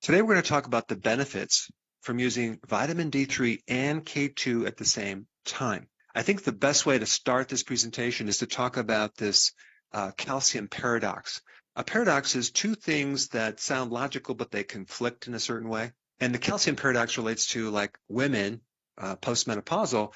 Today we're going to talk about the benefits from using vitamin D3 and K2 at the same time. I think the best way to start this presentation is to talk about this calcium paradox. A paradox is two things that sound logical, but they conflict in a certain way. And the calcium paradox relates to like women postmenopausal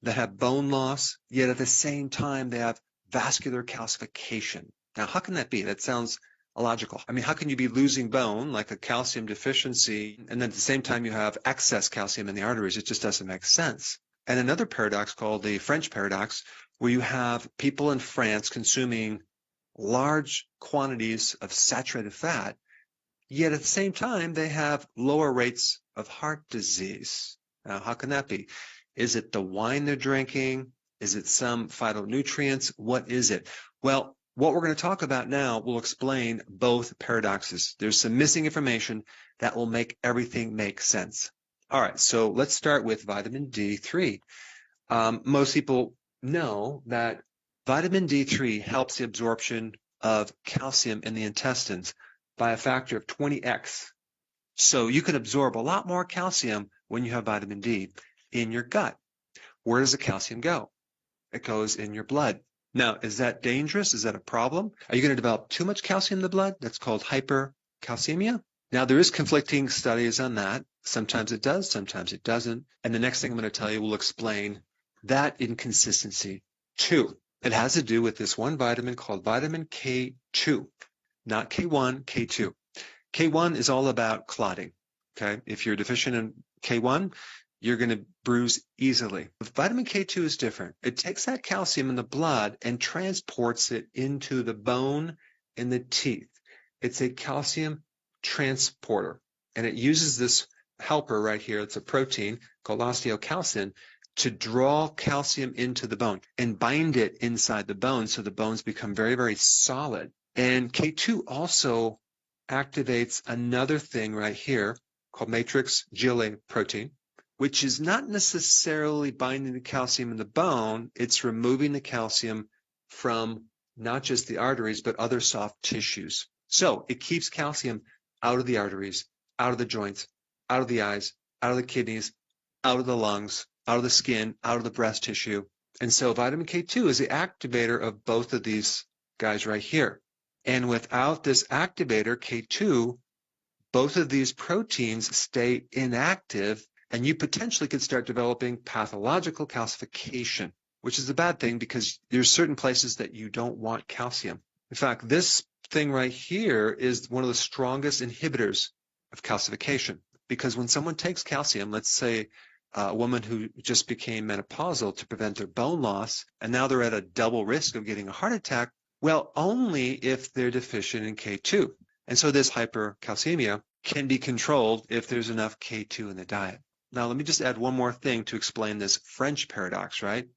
that have bone loss, yet at the same time they have vascular calcification. Now, how can that be? That sounds illogical. I mean, how can you be losing bone, like a calcium deficiency, and then at the same time you have excess calcium in the arteries? It just doesn't make sense. And another paradox called the French paradox, where you have people in France consuming large quantities of saturated fat, yet at the same time they have lower rates of heart disease. Now, how can that be? Is it the wine they're drinking? Is it some phytonutrients? What is it? Well, what we're going to talk about now will explain both paradoxes. There's some missing information that will make everything make sense. All right, so let's start with vitamin D3. Most people know that vitamin D3 helps the absorption of calcium in the intestines by a factor of 20x. So you can absorb a lot more calcium when you have vitamin D in your gut. Where does the calcium go? It goes in your blood. Now, is that dangerous? Is that a problem? Are you going to develop too much calcium in the blood? That's called hypercalcemia. Now, there is conflicting studies on that. Sometimes it does, sometimes it doesn't. And the next thing I'm going to tell you will explain that inconsistency too. It has to do with this one vitamin called vitamin K2, not K1, K2. K1 is all about clotting, okay? If you're deficient in K1, you're going to bruise easily. Vitamin K2 is different. It takes that calcium in the blood and transports it into the bone and the teeth. It's a calcium transporter, and it uses this helper right here. It's a protein called osteocalcin to draw calcium into the bone and bind it inside the bone so the bones become very, very solid. And K2 also activates another thing right here called matrix GLA protein, which is not necessarily binding the calcium in the bone. It's removing the calcium from not just the arteries, but other soft tissues. So it keeps calcium out of the arteries, out of the joints, out of the eyes, out of the kidneys, out of the lungs, out of the skin, out of the breast tissue. And so vitamin K2 is the activator of both of these guys right here. And without this activator, K2, both of these proteins stay inactive, and you potentially could start developing pathological calcification, which is a bad thing because there's certain places that you don't want calcium. In fact, this thing right here is one of the strongest inhibitors of calcification, because when someone takes calcium, let's say a woman who just became menopausal to prevent their bone loss, and now they're at a double risk of getting a heart attack, well, only if they're deficient in K2. And so this hypercalcemia can be controlled if there's enough K2 in the diet. Now, let me just add one more thing to explain this French paradox, right?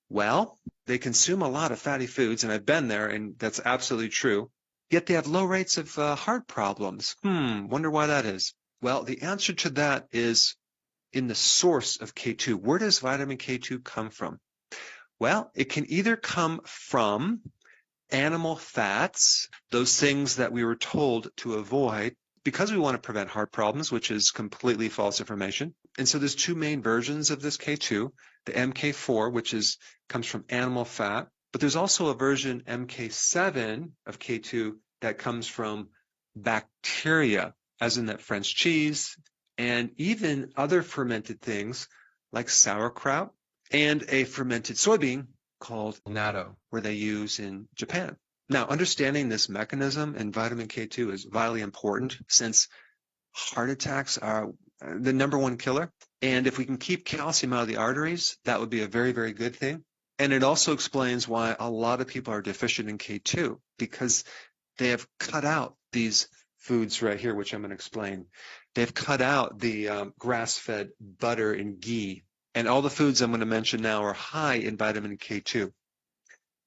Well, they consume a lot of fatty foods, and I've been there, and that's absolutely true, yet they have low rates of heart problems. Wonder why that is. Well, the answer to that is in the source of K2. Where does vitamin K2 come from? Well, it can either come from animal fats, those things that we were told to avoid, because we want to prevent heart problems, which is completely false information. And so there's two main versions of this K2, the MK4, which comes from animal fat, but there's also a version MK7 of K2 that comes from bacteria, as in that French cheese, and even other fermented things like sauerkraut and a fermented soybean called natto, where they use in Japan. Now, understanding this mechanism in vitamin K2 is vitally important, since heart attacks are the number one killer. And if we can keep calcium out of the arteries, that would be a very, very good thing. And it also explains why a lot of people are deficient in K2, because they have cut out these foods right here, which I'm going to explain. They've cut out the grass-fed butter and ghee. And all the foods I'm going to mention now are high in vitamin K2.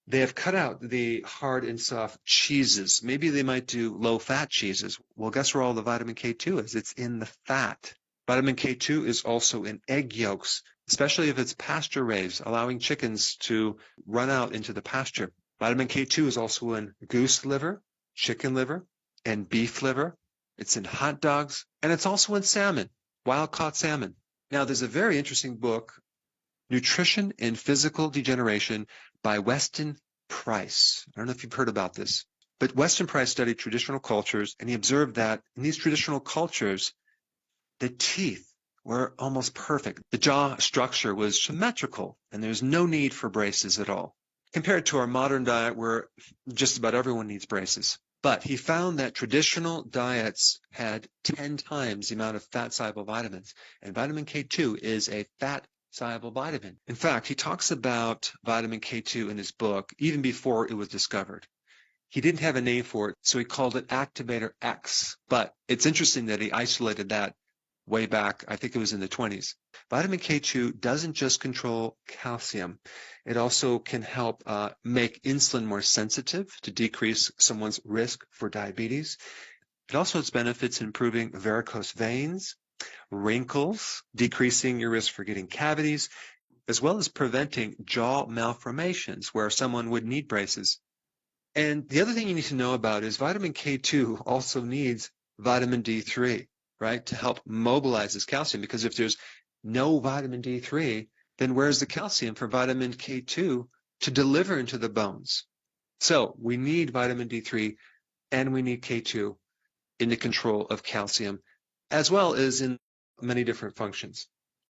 They have cut out the hard and soft cheeses. Maybe they might do low-fat cheeses. Well, guess where all the vitamin K2 is? It's in the fat. Vitamin K2 is also in egg yolks, especially if it's pasture-raised, allowing chickens to run out into the pasture. Vitamin K2 is also in goose liver, chicken liver, and beef liver. It's in hot dogs, and it's also in salmon, wild-caught salmon. Now, there's a very interesting book, Nutrition and Physical Degeneration by Weston Price. I don't know if you've heard about this, but Weston Price studied traditional cultures, and he observed that in these traditional cultures, the teeth were almost perfect. The jaw structure was symmetrical, and there's no need for braces at all. Compared to our modern diet, where just about everyone needs braces. But he found that traditional diets had 10 times the amount of fat-soluble vitamins, and vitamin K2 is a fat-soluble vitamin. In fact, he talks about vitamin K2 in his book even before it was discovered. He didn't have a name for it, so he called it Activator X. But it's interesting that he isolated that way back, I think it was in the 20s. Vitamin K2 doesn't just control calcium. It also can help make insulin more sensitive to decrease someone's risk for diabetes. It also has benefits in improving varicose veins, wrinkles, decreasing your risk for getting cavities, as well as preventing jaw malformations where someone would need braces. And the other thing you need to know about is vitamin K2 also needs vitamin D3, right, to help mobilize this calcium. Because if there's no vitamin D3, then where's the calcium for vitamin K2 to deliver into the bones? So we need vitamin D3 and we need K2 in the control of calcium, as well as in many different functions.